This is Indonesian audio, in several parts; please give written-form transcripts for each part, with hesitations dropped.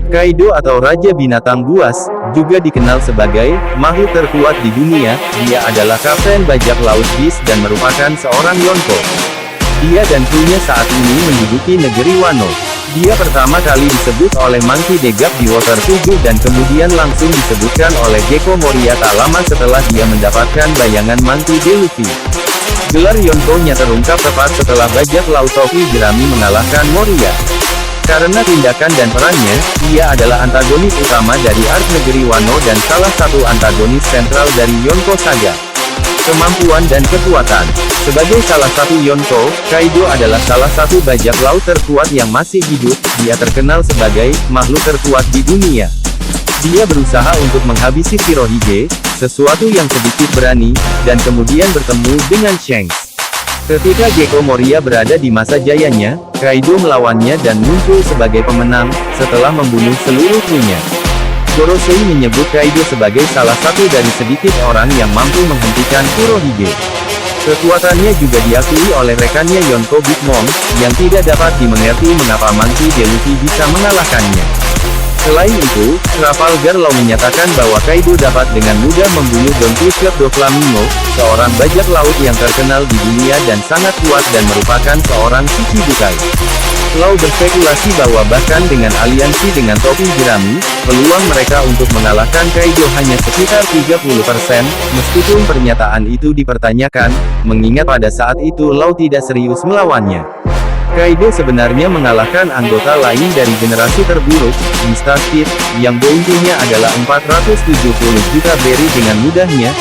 Kaido atau Raja Binatang Buas, juga dikenal sebagai makhluk terkuat di dunia, dia adalah kapten bajak laut Beast dan merupakan seorang Yonko. Dia dan krunya saat ini menduduki negeri Wano. Dia pertama kali disebut oleh Monkey D. Gap di Water 7 dan kemudian langsung disebutkan oleh Gecko Moria tak lama setelah dia mendapatkan bayangan Monkey D. Luffy. Gelar Yonko-nya terungkap tepat setelah bajak laut Topi Jerami mengalahkan Moria. Karena tindakan dan perannya, ia adalah antagonis utama dari arc negeri Wano dan salah satu antagonis sentral dari Yonko Saga. Kemampuan dan kekuatan. Sebagai salah satu Yonko, Kaido adalah salah satu bajak laut terkuat yang masih hidup. Dia terkenal sebagai makhluk terkuat di dunia. Dia berusaha untuk menghabisi Shirohige, sesuatu yang sedikit berani, dan kemudian bertemu dengan Shanks. Ketika Gecko Moria berada di masa jayanya, Kaido melawannya dan muncul sebagai pemenang, setelah membunuh seluruh krunya. Gorosei menyebut Kaido sebagai salah satu dari sedikit orang yang mampu menghentikan Kurohige. Kekuatannya juga diakui oleh rekannya Yonko Big Mom, yang tidak dapat dimengerti mengapa Monkey D. Luffy bisa mengalahkannya. Selain itu, Trafalgar Law menyatakan bahwa Kaido dapat dengan mudah membunuh Don Quixote Doflamingo, seorang bajak laut yang terkenal di dunia dan sangat kuat dan merupakan seorang Shichibukai. Law berspekulasi bahwa bahkan dengan aliansi dengan Topi Jerami, peluang mereka untuk mengalahkan Kaido hanya sekitar 30%, meskipun pernyataan itu dipertanyakan, mengingat pada saat itu Law tidak serius melawannya. Kaido sebenarnya mengalahkan anggota lain dari generasi terburuk, Mista Speed, yang bounty-nya adalah 470 juta berry dengan mudahnya,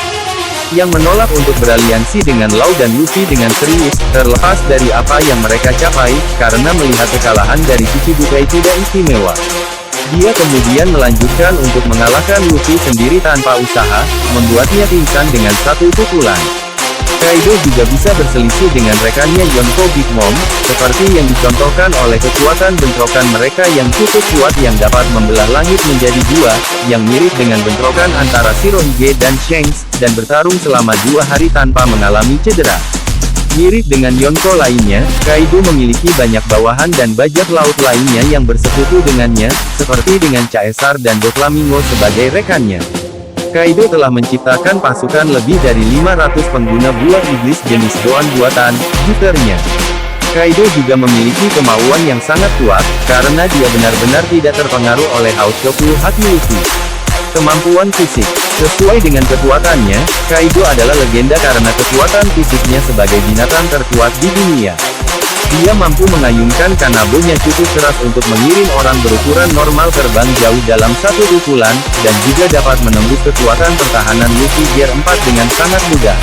yang menolak untuk beraliansi dengan Law dan Luffy dengan serius, terlepas dari apa yang mereka capai, karena melihat kekalahan dari Shichibukai tidak istimewa. Dia kemudian melanjutkan untuk mengalahkan Luffy sendiri tanpa usaha, membuatnya pingsan dengan satu pukulan. Kaido juga bisa berselisih dengan rekannya Yonko Big Mom, seperti yang dicontohkan oleh kekuatan bentrokan mereka yang cukup kuat yang dapat membelah langit menjadi dua, yang mirip dengan bentrokan antara Shirohige dan Shanks, dan bertarung selama 2 hari tanpa mengalami cedera. Mirip dengan Yonko lainnya, Kaido memiliki banyak bawahan dan bajak laut lainnya yang bersekutu dengannya, seperti dengan Caesar dan Doflamingo sebagai rekannya. Kaido telah menciptakan pasukan lebih dari 500 pengguna buah iblis jenis Zoan buatan, Jutternya. Kaido juga memiliki kemauan yang sangat kuat, karena dia benar-benar tidak terpengaruh oleh Haoshoku Haki Luffy. Kemampuan fisik. Sesuai dengan kekuatannya, Kaido adalah legenda karena kekuatan fisiknya sebagai binatang terkuat di dunia. Dia mampu mengayunkan kanabonya cukup keras untuk mengirim orang berukuran normal terbang jauh dalam satu pukulan, dan juga dapat menembus kekuatan pertahanan Luffy Gear 4 dengan sangat mudah.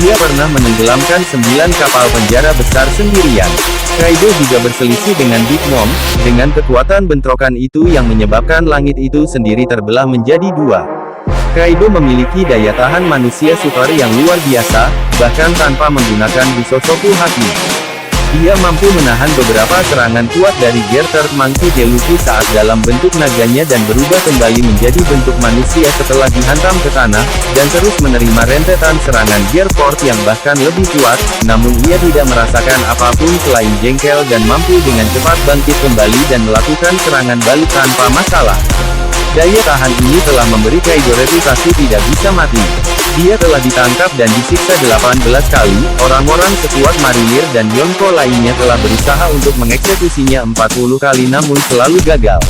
Dia pernah menenggelamkan 9 kapal penjara besar sendirian. Kaido juga berselisih dengan Big Mom, dengan kekuatan bentrokan itu yang menyebabkan langit itu sendiri terbelah menjadi 2. Kaido memiliki daya tahan manusia super yang luar biasa, bahkan tanpa menggunakan Busosoku Haki. Dia mampu menahan beberapa serangan kuat dari Gear Third Monkey D. Luffy saat dalam bentuk naganya dan berubah kembali menjadi bentuk manusia setelah dihantam ke tanah, dan terus menerima rentetan serangan Gear Fourth yang bahkan lebih kuat, namun ia tidak merasakan apapun selain jengkel dan mampu dengan cepat bangkit kembali dan melakukan serangan balik tanpa masalah. Daya tahan ini telah memberi Kaido reputasi tidak bisa mati. Dia telah ditangkap dan disiksa 18 kali, orang-orang sekuat marinir dan Yonko lainnya telah berusaha untuk mengeksekusinya 40 kali namun selalu gagal.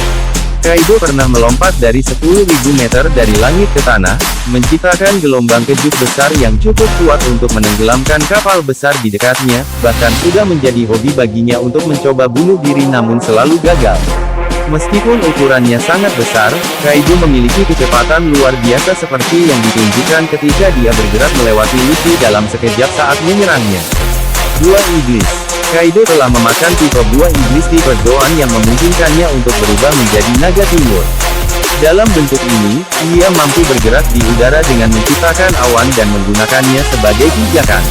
Kaido pernah melompat dari 10.000 meter dari langit ke tanah, menciptakan gelombang kejut besar yang cukup kuat untuk menenggelamkan kapal besar di dekatnya, bahkan sudah menjadi hobi baginya untuk mencoba bunuh diri namun selalu gagal. Meskipun ukurannya sangat besar, Kaido memiliki kecepatan luar biasa seperti yang ditunjukkan ketika dia bergerak melewati Luffy dalam sekejap saat menyerangnya. Buah Iblis. Kaido telah memakan tipe buah iblis tipe Zoan yang memungkinkannya untuk berubah menjadi naga timur. Dalam bentuk ini, ia mampu bergerak di udara dengan menciptakan awan dan menggunakannya sebagai pijakan.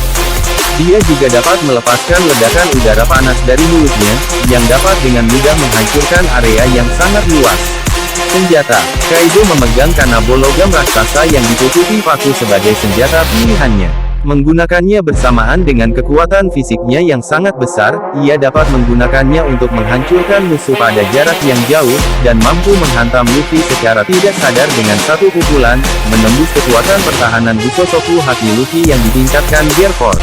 Dia juga dapat melepaskan ledakan udara panas dari mulutnya, yang dapat dengan mudah menghancurkan area yang sangat luas. Senjata. Kaido memegang kanabo logam raksasa yang ditutupi paku sebagai senjata pilihannya. Menggunakannya bersamaan dengan kekuatan fisiknya yang sangat besar, ia dapat menggunakannya untuk menghancurkan musuh pada jarak yang jauh, dan mampu menghantam Luffy secara tidak sadar dengan satu pukulan, menembus kekuatan pertahanan Busosoku Haki Luffy yang ditingkatkan Gear 4.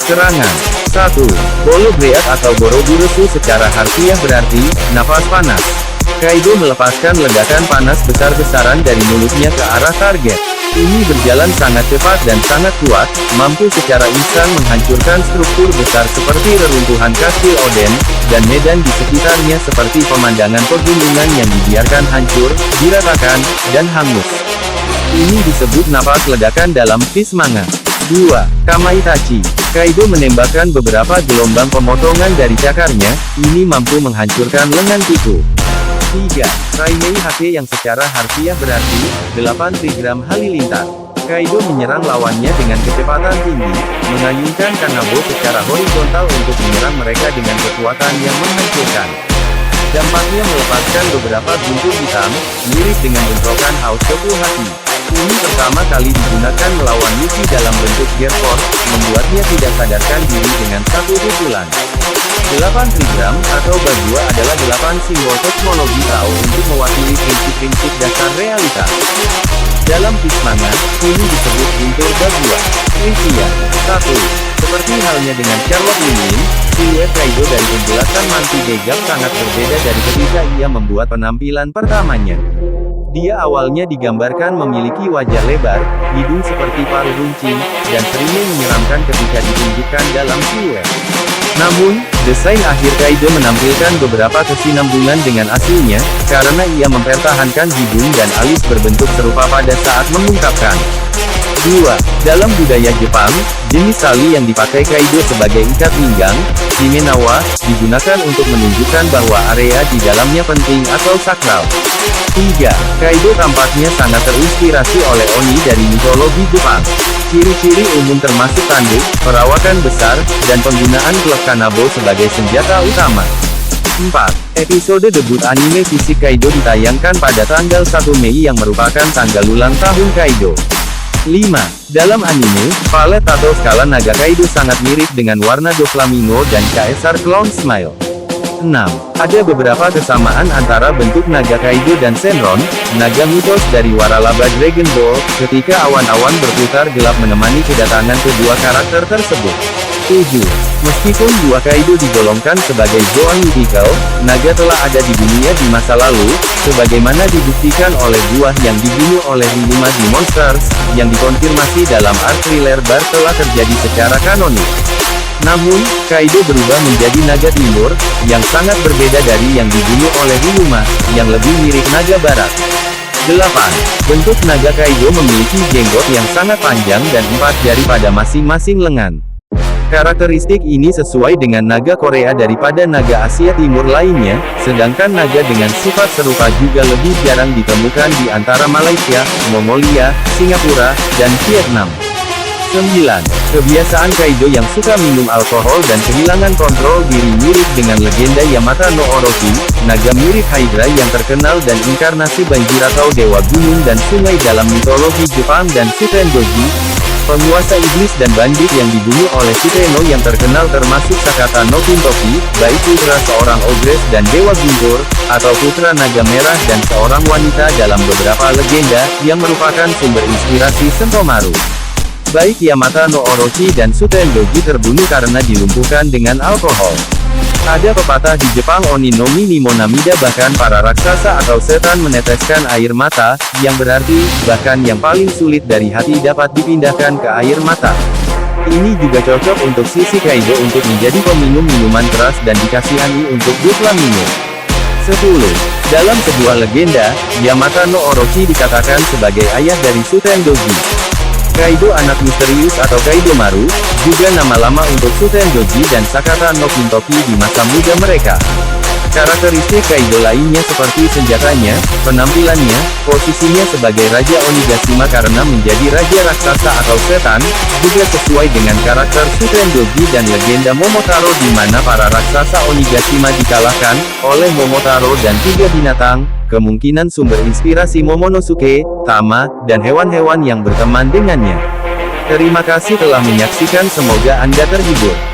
Serangan 1. Bolo Break atau Boroburusu secara harfiah berarti, nafas panas. Kaido melepaskan ledakan panas besar-besaran dari mulutnya ke arah target. Ini berjalan sangat cepat dan sangat kuat, mampu secara instan menghancurkan struktur besar seperti reruntuhan kastil Oden, dan medan di sekitarnya seperti pemandangan pegunungan yang dibiarkan hancur, diratakan, dan hangus. Ini disebut napas ledakan dalam Fist Manga. 2. Kamaitachi. Kaido menembakkan beberapa gelombang pemotongan dari cakarnya, ini mampu menghancurkan lengan tiku. 3. Raimei Hake yang secara harfiah berarti, 8 trigram halilintar. Kaido menyerang lawannya dengan kecepatan tinggi, mengayunkan Kanabo secara horizontal untuk menyerang mereka dengan kekuatan yang menghancurkan. Dampaknya melepaskan beberapa guntur hitam, mirip dengan bentrokan Hausoku Haki. Ini pertama kali digunakan melawan Luffy dalam bentuk Gear Force, membuatnya tidak sadarkan diri dengan satu pukulan. 8 trigram, atau Bagua adalah 8 simbol kosmologi Tao untuk mewakili prinsip-prinsip dasar realita. Dalam Fist Manga, ini disebut guntur Bagua. Trivia 1. Seperti halnya dengan Charlotte Lilin, siluet Kaido dari penjelasan Manti Gegap sangat berbeda dari ketika ia membuat penampilan pertamanya. Dia awalnya digambarkan memiliki wajah lebar, hidung seperti paruh runcing, dan seringnya menyeramkan ketika ditunjukkan dalam siluet. Namun, desain akhir Kaido menampilkan beberapa kesinambungan dengan aslinya, karena ia mempertahankan hidung dan alis berbentuk serupa pada saat mengungkapkan. 2. Dalam budaya Jepang, jenis tali yang dipakai Kaido sebagai ikat pinggang, shimenawa, digunakan untuk menunjukkan bahwa area di dalamnya penting atau sakral. 3. Kaido tampaknya sangat terinspirasi oleh Oni dari mitologi Jepang. Ciri-ciri umum termasuk tanduk, perawakan besar, dan penggunaan klok Kanabo sebagai senjata utama. 4. Episode debut anime fisik Kaido ditayangkan pada tanggal 1 Mei yang merupakan tanggal ulang tahun Kaido. 5. Dalam anime, palet tato skala naga Kaido sangat mirip dengan warna Doflamingo dan Caesar Clown Smile. 6. Ada beberapa kesamaan antara bentuk naga Kaido dan Shenron, naga mitos dari Waralaba Dragon Ball, ketika awan-awan berputar gelap menemani kedatangan kedua karakter tersebut. 7. Meskipun dua Kaido digolongkan sebagai Zoan Mythical, naga telah ada di dunia di masa lalu, sebagaimana dibuktikan oleh buah yang dibunuh oleh Ryuma di Monsters, yang dikonfirmasi dalam arc thriller Bar telah terjadi secara kanonik. Namun, Kaido berubah menjadi naga timur, yang sangat berbeda dari yang dibunuh oleh Ryuma, yang lebih mirip naga barat. 8. Bentuk naga Kaido memiliki jenggot yang sangat panjang dan 4 jari pada masing-masing lengan. Karakteristik ini sesuai dengan naga Korea daripada naga Asia Timur lainnya, sedangkan naga dengan sifat serupa juga lebih jarang ditemukan di antara Malaysia, Mongolia, Singapura, dan Vietnam. 9. Kebiasaan Kaido yang suka minum alkohol dan kehilangan kontrol diri mirip dengan legenda Yamata no Orochi, naga mirip Hydra yang terkenal dan inkarnasi banjir atau dewa gunung dan sungai dalam mitologi Jepang, dan Shutendoji, penguasa iblis dan bandit yang dibunuh oleh Shiteno yang terkenal termasuk Sakata no Kintoki, baik putra seorang Ogres dan Dewa Guntur, atau putra naga merah dan seorang wanita dalam beberapa legenda, yang merupakan sumber inspirasi Sentomaru. Baik Yamata no Orochi dan Shutendoji terbunuh karena dilumpuhkan dengan alkohol. Ada pepatah di Jepang Oni no mi ni monamida, bahkan para raksasa atau setan meneteskan air mata, yang berarti, bahkan yang paling sulit dari hati dapat dipindahkan ke air mata. Ini juga cocok untuk sisi Kaido untuk menjadi peminum minuman keras dan dikasihani untuk Doflamingo. 10. Dalam sebuah legenda, Yamata no Orochi dikatakan sebagai ayah dari Shutendoji. Kaido anak misterius atau Kaido Maru, juga nama lama untuk Shutendoji dan Sakata no Kintoki di masa muda mereka. Karakteristik Kaido lainnya seperti senjatanya, penampilannya, posisinya sebagai Raja Onigashima karena menjadi Raja Raksasa atau Setan, juga sesuai dengan karakter Shutendoji dan legenda Momotaro di mana para raksasa Onigashima dikalahkan oleh Momotaro dan 3 binatang, kemungkinan sumber inspirasi Momonosuke, Tama, dan hewan-hewan yang berteman dengannya. Terima kasih telah menyaksikan, semoga Anda terhibur.